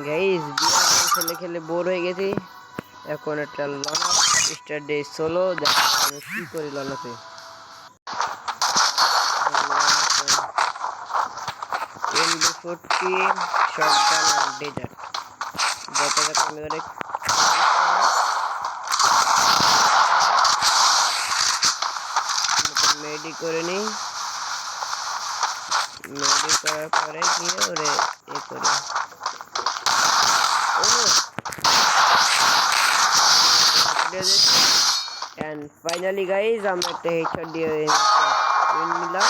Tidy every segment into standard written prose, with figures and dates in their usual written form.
Guys খেলে খেলে bore হয়ে গেছি। এখন একটা লনা স্টার ডে সোলো দেখা আমি কি করি লনাতে। MB40 শটগান আর ডেজার্ট দেখা যাক আমি অনেক মেডি করে নিই। মেডি করার পরে গিয়ে ওরে এ করি। And finally guys আমরা একটা হেডশট দিয়ে উইন নিলাম।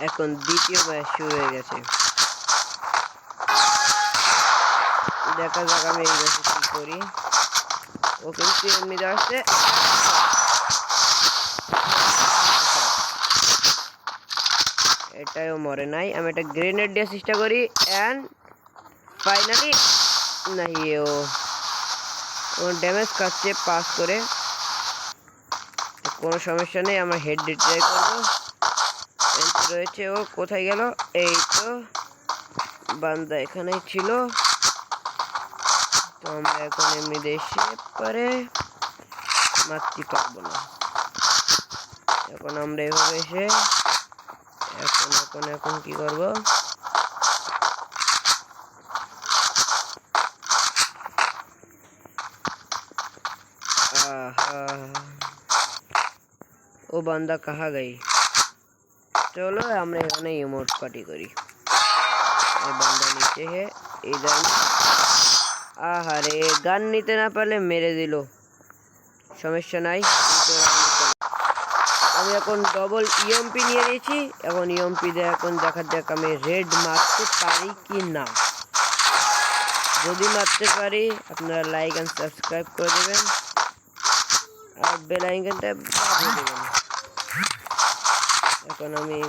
এখন দ্বিতীয় ম্যাচ শুরু হয়ে গেছে। দেখা যাক আমি এই ম্যাচে কি করি। ও কিন্তু এমনিতে আসছে, এটাও মরে নাই। আমি একটা গ্রেনেড দিয়ে চেষ্টা করি অ্যান্ড ফাইনালি নাই, ও ড্যামেজ খাচ্ছে পাস করে। কোনো সমস্যা নেই, আমরা হেড দিয়ে ট্রাই করবো। রয়েছে ও কোথায় গেল? এই তো বান্দা এখানেই ছিল। তো আমরা এখন এমনি দেশে পারে মারতে পারবো না। এখন আমরা এভাবে এসে এখন কি করবো? ও বান্দা কাহা গई? चलो আমরা এখানে ইমোট পার্টি করি। এই বান্দা নিচে है इधर। আহারে গান নিতে না পারলে মেরে দিল, সমস্যা নাই। আমি এখন ডবল ইএমপি নিয়ে নিয়েছি। এখন ইএমপি দিয়ে এখন দেখা যাক আমি রেড মারতে পারি কি না। যদি মারতে পারি আপনারা লাইক এন্ড সাবস্ক্রাইব করে দেবেন আর বেল আইকনটা বাজিয়ে দেবেন। এখন আমি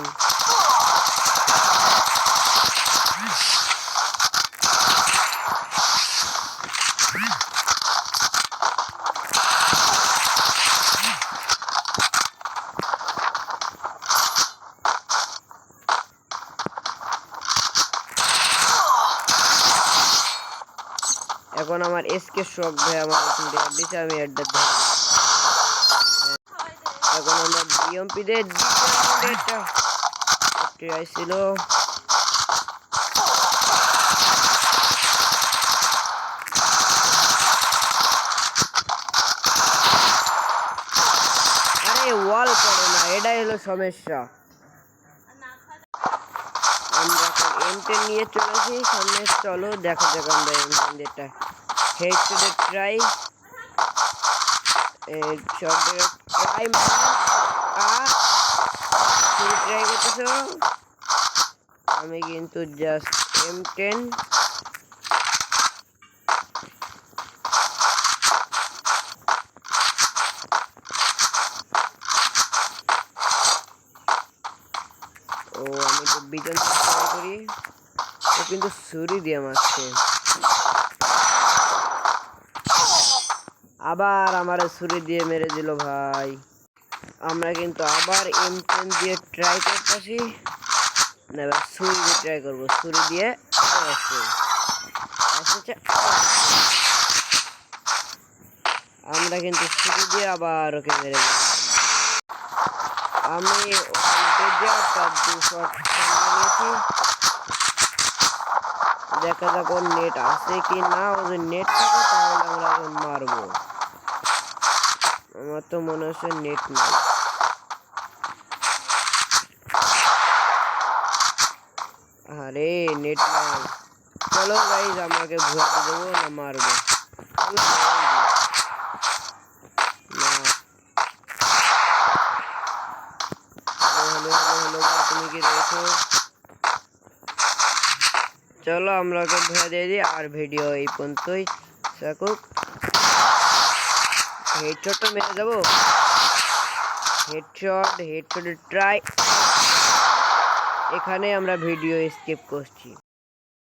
এখন আমার এসকে শক ভাই আমার দিচ্ছে, আমি অ্যাডটা দেব। এখন আমরা ডিএমপি দে দিটা ট্রাই ছিল। আরে ওয়াল পড়ে না, এটাই হলো সমস্যা। আমরা M10 নিয়ে চলেছি সামনে। চলো দেখা যাক আমরা M10 যেটা হেডশটে ট্রাই শটে ট্রাই ট্রাই করতেছো। আমি কিন্তু জাস্ট M10 ও আমি তো বিজন ট্রাই করি। ও কিন্তু ছুরি দিয়ে মারছে। আবার আমার ছুরি দিয়ে মেরে দিল ভাই। আমরা কিন্তু আবার M10 দিয়ে ট্রাই করতেছি। না এবার ছুরি দিয়ে ট্রাই করবো। ছুরি দিয়ে আমরা কিন্তু ছুরি দিয়ে আবার ওকে মেরে দিলাম। আমি দেখা যাক ওর নেট আছে কি না। ওদের নেট থাকে তাহলে আমরা মারবো। আমার তো মনে হচ্ছে নেট নেই। আরে নেট নাই। চলো গাইস আমাকে ভুয়াতে দেবো না মারবো। তুমি কি রয়েছো? চলো আমরা ওকে ভুয়া দিয়ে দিই আর ভিডিও এই পর্যন্তই থাকুক। হেডশট মেরে যাবো। হেডশটে ট্রাই। এখানে আমরা ভিডিও স্কিপ করছি।